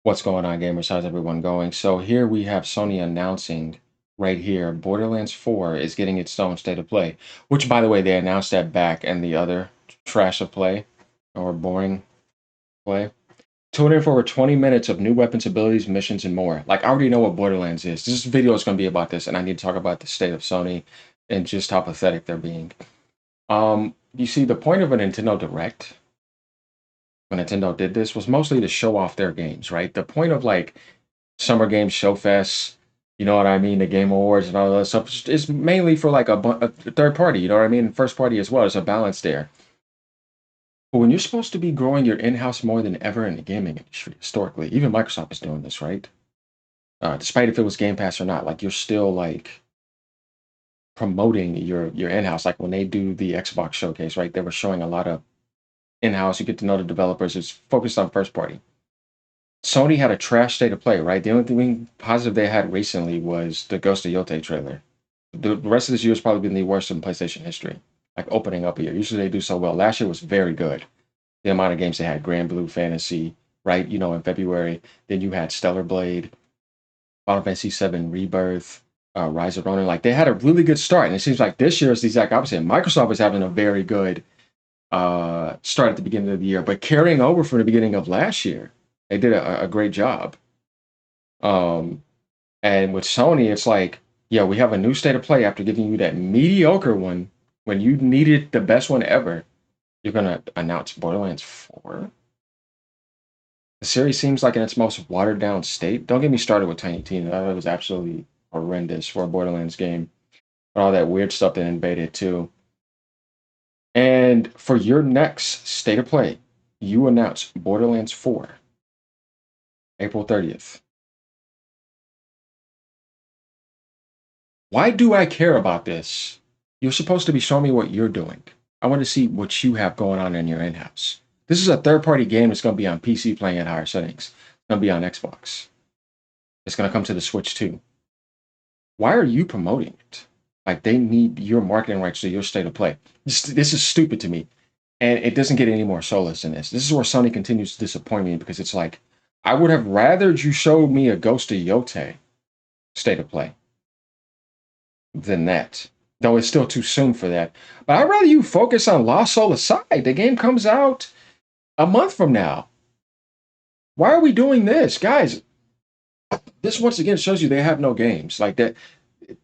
What's going on, gamers? How's everyone going? So here we have Sony announcing right here, Borderlands 4 is getting its own state of play. Which, by the way, they announced that back in the other trash of play or boring play. Tune in for over 20 minutes of new weapons, abilities, missions, and more. Like, I already know what Borderlands is. This video is going to be about this, and I need to talk about the state of Sony and just how pathetic they're being. You see, the point of a Nintendo Direct when Nintendo did this was mostly to show off their games, right? The point of like Summer Games Show Fest, you know what I mean, the Game Awards and all that stuff, is mainly for like a third party, you know what I mean, first party as well. There's a balance there. But when you're supposed to be growing your in-house more than ever in the gaming industry, historically, even Microsoft is doing this, right? Despite if it was Game Pass or not, like you're still like promoting your in-house. Like when they do the Xbox showcase, right? They were showing a lot of in-house. You get to know the developers. It's focused on first party. Sony had a trash state of play, right? The only thing positive they had recently was the Ghost of Yote trailer. The rest of this year has probably been the worst in PlayStation history. Like opening up a year. Usually they do so well. Last year was very good. The amount of games they had, Grand Blue Fantasy, right? You know, in February. Then you had Stellar Blade, Final Fantasy VII Rebirth, Rise of Ronin. Like they had a really good start. And it seems like this year is the exact opposite. Microsoft is having a very good start at the beginning of the year, but carrying over from the beginning of last year, they did a great job. Um, and with Sony, it's like, yeah, we have a new state of play after giving you that mediocre one when you needed the best one ever. You're gonna announce Borderlands 4. The series seems like in its most watered down state. Don't get me started with Tiny Tina. That was absolutely horrendous for a Borderlands game. But all that weird stuff that invaded too. And for your next state of play, you announce Borderlands 4, April 30th. Why do I care about this? You're supposed to be showing me what you're doing. I want to see what you have going on in your in-house. This is a third-party game that's going to be on PC playing at higher settings. It's going to be on Xbox. It's going to come to the Switch too. Why are you promoting it? Like they need your marketing rights to your state of play. This is stupid to me. And it doesn't get any more soulless than this. This is where Sony continues to disappoint me because it's like, I would have rather you showed me a Ghost of Yote state of play than that. Though it's still too soon for that. But I'd rather you focus on Lost Soul Aside. The game comes out a month from now. Why are we doing this? Guys, this once again shows you they have no games like that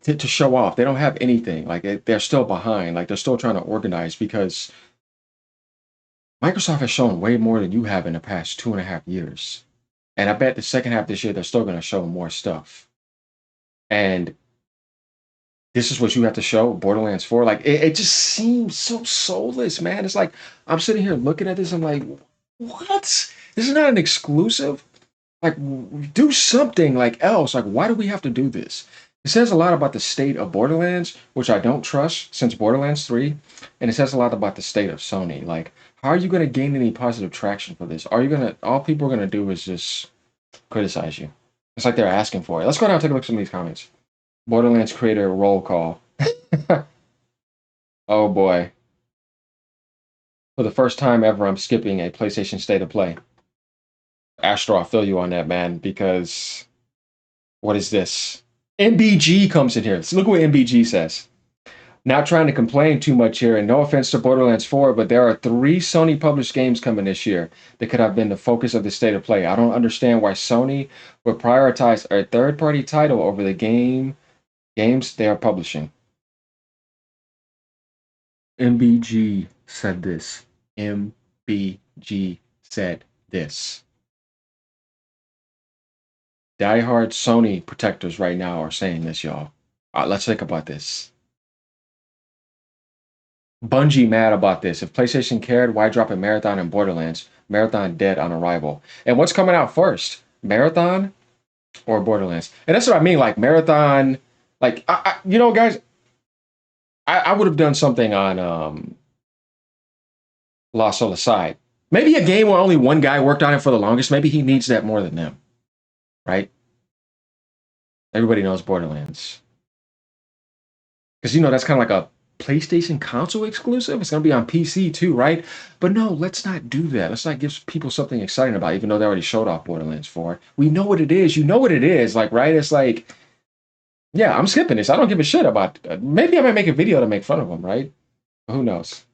to show off. They don't have anything. Like they're still behind. Like they're still trying to organize because Microsoft has shown way more than you have in the past 2.5 years. And I bet the second half of this year, they're still going to show more stuff. And this is what you have to show Borderlands 4. Like, it just seems so soulless, man. It's like, I'm sitting here looking at this. I'm like, what? This is not an exclusive. Like, do something like else. Like, why do we have to do this? It says a lot about the state of Borderlands, which I don't trust since Borderlands 3. And it says a lot about the state of Sony. Like, how are you going to gain any positive traction for this? Are you going to, all people are going to do is just criticize you. It's like they're asking for it. Let's go down and take a look at some of these comments. Borderlands creator roll call. Oh boy. For the first time ever, I'm skipping a PlayStation State of Play. Astro, I feel you on that, man, because what is this? MBG comes in here. So look what MBG says. Not trying to complain too much here, and no offense to Borderlands 4, but there are 3 Sony published games coming this year that could have been the focus of the state of play. I don't understand why Sony would prioritize a third-party title over the games they are publishing. MBG said this. MBG said this. Diehard Sony protectors right now are saying this, y'all. Let's think about this. Bungie mad about this. If PlayStation cared, why drop a Marathon and Borderlands? Marathon dead on arrival. And what's coming out first? Marathon or Borderlands? And that's what I mean. Like Marathon, like you know, guys, I would have done something on Lost Soul Aside. Maybe a game where only one guy worked on it for the longest. Maybe he needs that more than them, right? Everybody knows Borderlands because you know that's kind of like a PlayStation console exclusive. It's gonna be on PC too, right? But no, let's not do that. Let's not give people something exciting about it, even though they already showed off Borderlands 4. We know what it is. You know what it is, like, right? It's like, yeah, I'm skipping this. I don't give a shit about. Maybe I might make a video to make fun of them, right? Who knows?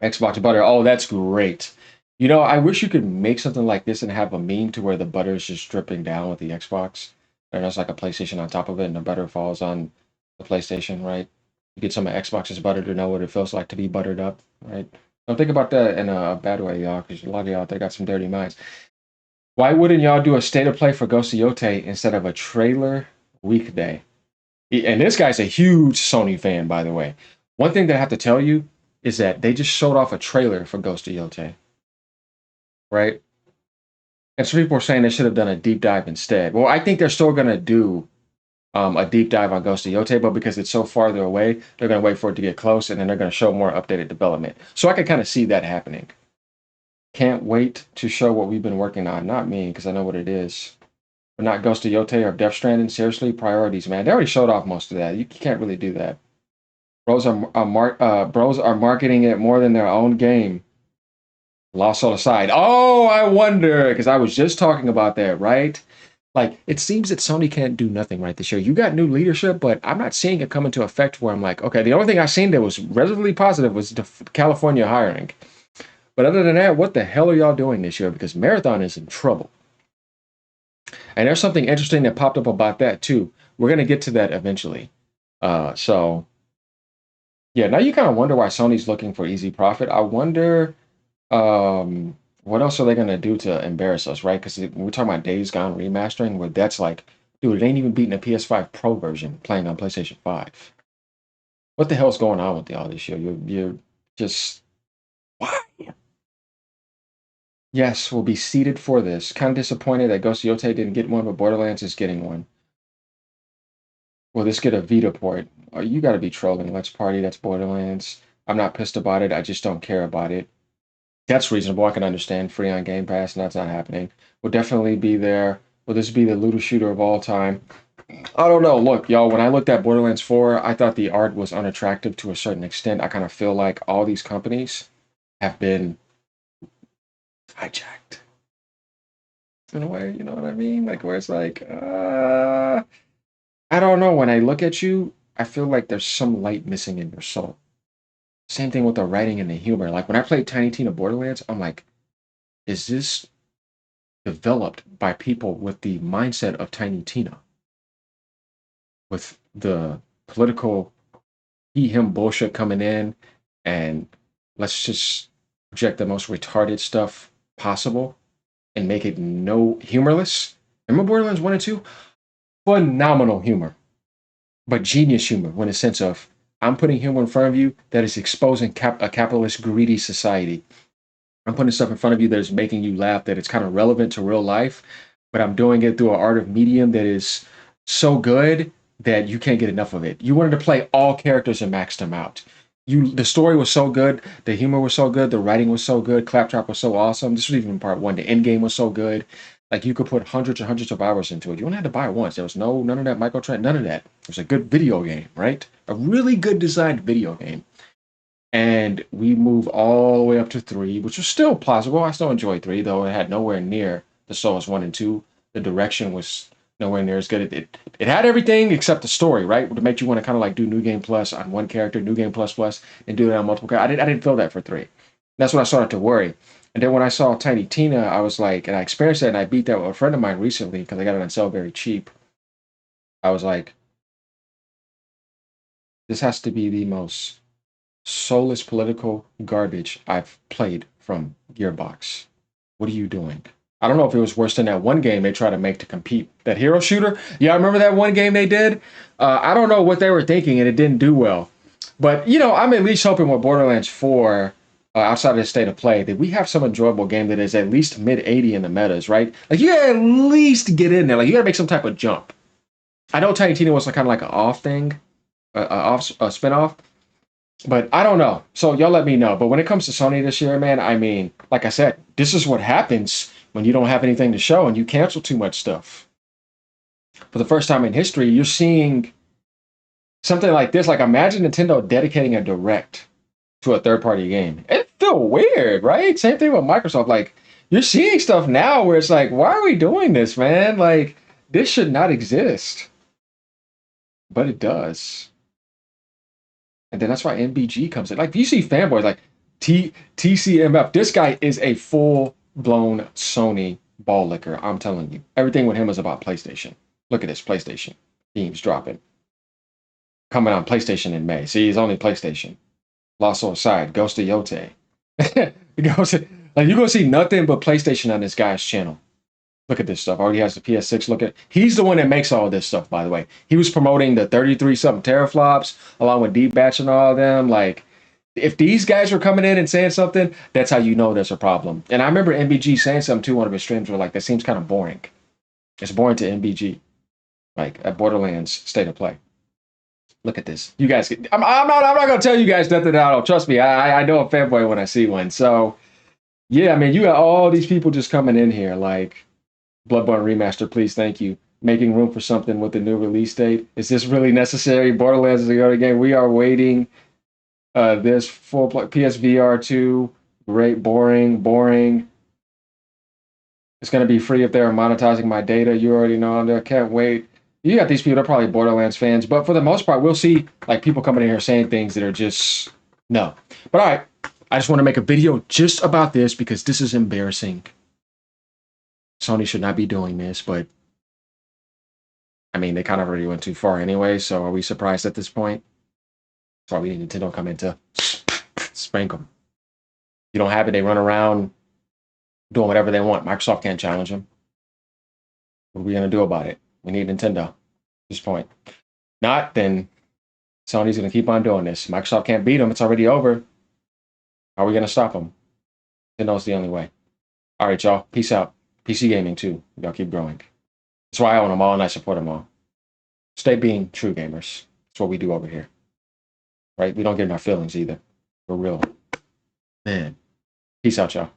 Xbox butter. Oh, that's great. You know, I wish you could make something like this and have a meme to where the butter is just dripping down with the Xbox, and there's like a PlayStation on top of it, and the butter falls on the PlayStation, right? You get some of Xbox's butter to know what it feels like to be buttered up, right? Don't think about that in a bad way, y'all, because a lot of y'all they got some dirty minds. Why wouldn't y'all do a state of play for Ghost of Yote instead of a trailer weekday? And this guy's a huge Sony fan, by the way. One thing that I have to tell you is that they just showed off a trailer for Ghost of Yote, right? And some people are saying they should have done a deep dive instead. Well, I think they're still going to do a deep dive on Ghost of Yote, but because it's so farther away, they're going to wait for it to get close, and then they're going to show more updated development. So I can kind of see that happening. Can't wait to show what we've been working on. Not me, because I know what it is. But not Ghost of Yote or Death Stranding. Seriously, priorities, man. They already showed off most of that. You can't really do that. Bros are marketing it more than their own game. Lost Soul aside. Oh, I wonder, because I was just talking about that, right? Like, it seems that Sony can't do nothing right this year. You got new leadership, but I'm not seeing it come into effect where I'm like, okay, the only thing I've seen that was relatively positive was the California hiring. But other than that, what the hell are y'all doing this year? Because Marathon is in trouble. And there's something interesting that popped up about that, too. We're going to get to that eventually. So, yeah, now you kind of wonder why Sony's looking for easy profit. I wonder what else are they gonna do to embarrass us, right? Because we're talking about Days Gone remastering, where that's like, dude, it ain't even beating a PS5 Pro version playing on PlayStation 5. What the hell's going on with y'all this year? You're just why? Yes, we'll be seated for this. Kind of disappointed that Ghost of Yote didn't get one, but Borderlands is getting one. Will this get a Vita port? Oh, you gotta be trolling. Let's party. That's Borderlands. I'm not pissed about it. I just don't care about it. That's reasonable. I can understand free on Game Pass, and that's not happening. Will definitely be there. Will this be the looter shooter of all time? I don't know. Look, y'all, when I looked at Borderlands 4, I thought the art was unattractive to a certain extent. I kind of feel like all these companies have been hijacked in a way, you know what I mean? Like, where it's like, I don't know. When I look at you, I feel like there's some light missing in your soul. Same thing with the writing and the humor. Like, when I played Tiny Tina Borderlands, I'm like, is this developed by people with the mindset of Tiny Tina, with the political he him bullshit coming in, and let's just project the most retarded stuff possible and make it no humorless. Remember Borderlands 1 and 2? Phenomenal humor, but genius humor in the sense of I'm putting humor in front of you that is exposing a capitalist, greedy society. I'm putting stuff in front of you that is making you laugh, that it's kind of relevant to real life, but I'm doing it through an art of medium that is so good that you can't get enough of it. You wanted to play all characters and max them out. The story was so good, the humor was so good, the writing was so good, Claptrap was so awesome. This was even part one. The end game was so good. Like you could put hundreds and hundreds of hours into it. You only had to buy it once. There was none of that microtransaction, none of that. It was a good video game, right? A really good designed video game. And we move all the way up to 3, which was still plausible. I still enjoyed 3, though it had nowhere near the Souls 1 and 2. The direction was nowhere near as good. It had everything except the story, right? To make you want to kind of like do New Game Plus on one character, New Game Plus Plus, and do it on multiple characters. I didn't feel that for 3. That's when I started to worry. And then when I saw Tiny Tina, I was like, and I experienced that, and I beat that with a friend of mine recently because I got it on sale very cheap. I was like, this has to be the most soulless political garbage I've played from Gearbox. What are you doing? I don't know if it was worse than that one game they tried to make to compete. That hero shooter? Yeah, I remember that one game they did? I don't know what they were thinking, and it didn't do well. But, you know, I'm at least hoping with Borderlands 4, outside of the state of play, that we have some enjoyable game that is at least mid-80 in the metas, right? Like, you gotta at least get in there. Like, you gotta make some type of jump. I know Tiny Tina was kind of like an off thing, a spin-off. But I don't know. So y'all let me know. But when it comes to Sony this year, man, I mean, like I said, this is what happens when you don't have anything to show and you cancel too much stuff. For the first time in history, you're seeing something like this. Like imagine Nintendo dedicating a direct to a third-party game. It feel weird, right? Same thing with Microsoft. Like you're seeing stuff now where it's like, why are we doing this, man? Like this should not exist, but it does. And then that's why MBG comes in. Like you see fanboys like TCMF. This guy is a full-blown Sony ball licker. I'm telling you, everything with him is about PlayStation. Look at this PlayStation games dropping, coming on PlayStation in May. See, it's only PlayStation. Lost Soul Side, Ghost of Yote. Like you're gonna see nothing but PlayStation on this guy's channel. Look at this stuff. Already has the PS6. Look at he's the one that makes all this stuff, by the way. He was promoting the 33 something teraflops along with Deep Batch and all of them. Like if these guys were coming in and saying something, that's how you know there's a problem. And I remember MBG saying something too, one of his streams were like, that seems kind of boring. It's boring to MBG. Like at Borderlands State of Play. Look at this. You guys, I'm not gonna tell you guys nothing that I don't. Trust me, I know a fanboy when I see one. So yeah, I mean, you got all these people just coming in here like Bloodborne Remaster, please, thank you. Making room for something with the new release date. Is this really necessary? Borderlands is the other game. We are waiting. This full PSVR 2. Great, boring. It's gonna be free if they're monetizing my data. You already know I'm there. Can't wait. You got these people, they're probably Borderlands fans, but for the most part, we'll see like people coming in here saying things that are just no. But all right, I just want to make a video just about this because this is embarrassing. Sony should not be doing this, but I mean, they kind of already went too far anyway, so are we surprised at this point? That's why we need Nintendo come in to spank them. You don't have it, they run around doing whatever they want. Microsoft can't challenge them. What are we going to do about it? We need Nintendo at this point. Not, then Sony's going to keep on doing this. Microsoft can't beat them. It's already over. How are we going to stop them? Nintendo's the only way. All right, y'all. Peace out. PC gaming, too. Y'all keep growing. That's why I own them all and I support them all. Stay being true gamers. That's what we do over here. Right? We don't get in our feelings either. We're real. Man. Peace out, y'all.